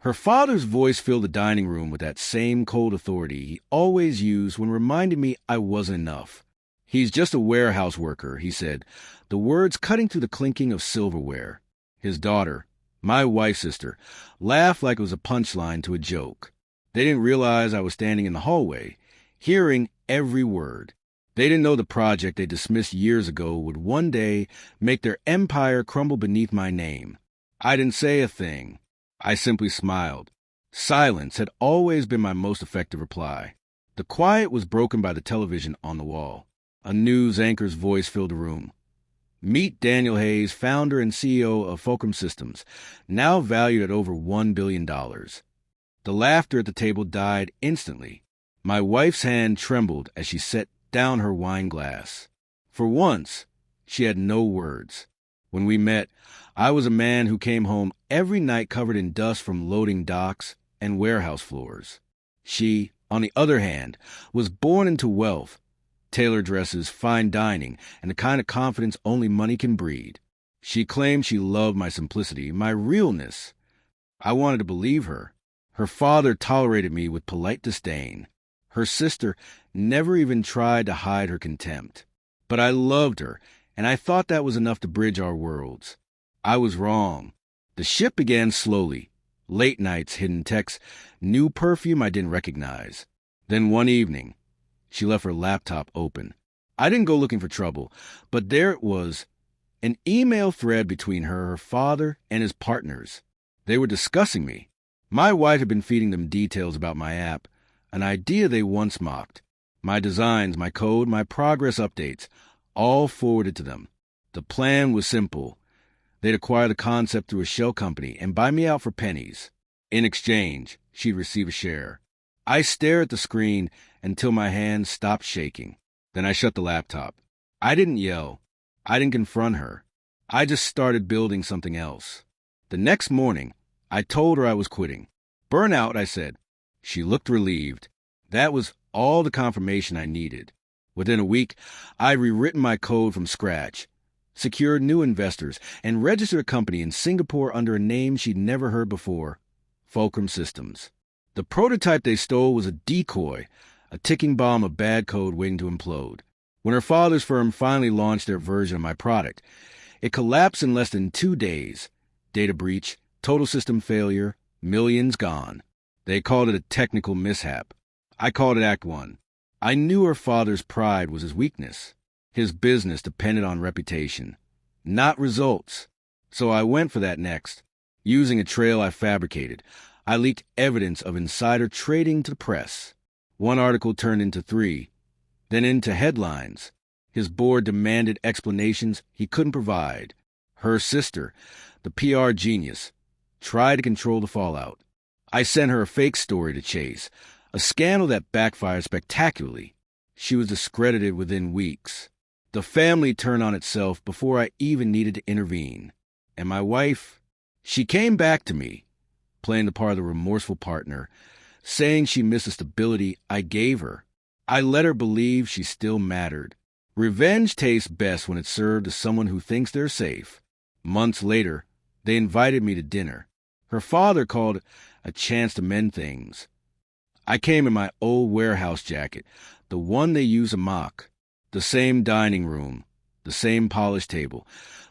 Her father's voice filled the dining room with that same cold authority he always used when reminding me I wasn't enough. "He's just a warehouse worker," he said, the words cutting through the clinking of silverware. His daughter, my wife's sister, laughed like it was a punchline to a joke. They didn't realize I was standing in the hallway, hearing every word. They didn't know the project they dismissed years ago would one day make their empire crumble beneath my name. I didn't say a thing. I simply smiled. Silence had always been my most effective reply. The quiet was broken by the television on the wall. A news anchor's voice filled the room. "Meet Daniel Hayes, founder and CEO of Fulcrum Systems, now valued at over $1 billion. The laughter at the table died instantly. My wife's hand trembled as she set down her wine glass. For once, she had no words. When we met, I was a man who came home every night covered in dust from loading docks and warehouse floors. She, on the other hand, was born into wealth, tailored dresses, fine dining, and the kind of confidence only money can breed. She claimed she loved my simplicity, my realness. I wanted to believe her. Her father tolerated me with polite disdain. Her sister never even tried to hide her contempt. But I loved her, and I thought that was enough to bridge our worlds. I was wrong. The ship began slowly. Late nights, hidden texts, new perfume I didn't recognize. Then one evening, she left her laptop open. I didn't go looking for trouble, but there it was, an email thread between her father, and his partners. They were discussing me. My wife had been feeding them details about my app, an idea they once mocked. My designs, my code, my progress updates, all forwarded to them. The plan was simple. They'd acquire the concept through a shell company and buy me out for pennies. In exchange, she'd receive a share. I stared at the screen until my hands stopped shaking. Then I shut the laptop. I didn't yell. I didn't confront her. I just started building something else. The next morning, I told her I was quitting. "Burnout," I said. She looked relieved. That was all the confirmation I needed. Within a week, I'd rewritten my code from scratch, secured new investors, and registered a company in Singapore under a name she'd never heard before, Fulcrum Systems. The prototype they stole was a decoy, a ticking bomb of bad code waiting to implode. When her father's firm finally launched their version of my product, it collapsed in less than 2 days. Data breach, total system failure, millions gone. They called it a technical mishap. I called it Act 1. I knew her father's pride was his weakness. His business depended on reputation, not results. So I went for that next. Using a trail I fabricated, I leaked evidence of insider trading to the press. One article turned into 3, then into headlines. His board demanded explanations he couldn't provide. Her sister, the PR genius, tried to control the fallout. I sent her a fake story to chase, a scandal that backfired spectacularly. She was discredited within weeks. The family turned on itself before I even needed to intervene. And my wife, she came back to me, playing the part of the remorseful partner, saying she missed the stability I gave her. I let her believe she still mattered. Revenge tastes best when it's served to someone who thinks they're safe. Months later, they invited me to dinner. Her father called it a chance to mend things. I came in my old warehouse jacket, the one they use a mock. The same dining room, the same polished table.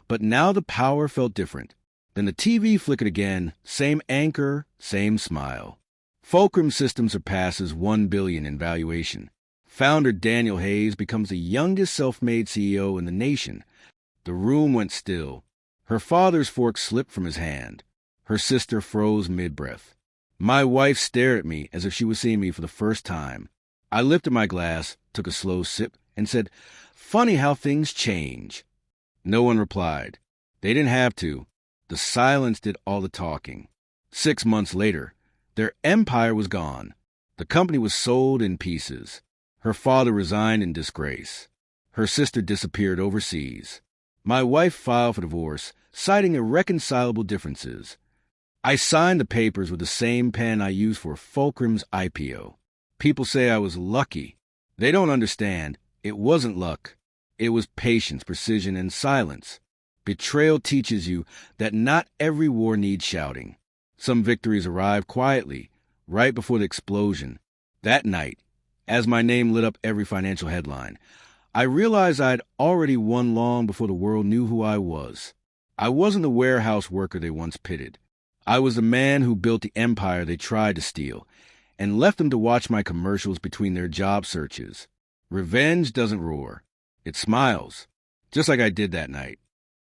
But now the power felt different. Then the TV flickered again, same anchor, same smile. Fulcrum Systems surpasses $1 billion in valuation. Founder Daniel Hayes becomes the youngest self-made CEO in the nation. The room went still. Her father's fork slipped from his hand. Her sister froze mid-breath. My wife stared at me as if she was seeing me for the first time. I lifted my glass, took a slow sip, and said, "Funny how things change." No one replied. They didn't have to. The silence did all the talking. 6 months later, their empire was gone. The company was sold in pieces. Her father resigned in disgrace. Her sister disappeared overseas. My wife filed for divorce, citing irreconcilable differences. I signed the papers with the same pen I used for Fulcrum's IPO. People say I was lucky. They don't understand. It wasn't luck. It was patience, precision, and silence. Betrayal teaches you that not every war needs shouting. Some victories arrive quietly, right before the explosion. That night, as my name lit up every financial headline, I realized I'd already won long before the world knew who I was. I wasn't the warehouse worker they once pitied. I was the man who built the empire they tried to steal, and left them to watch my commercials between their job searches. Revenge doesn't roar. It smiles, just like I did that night.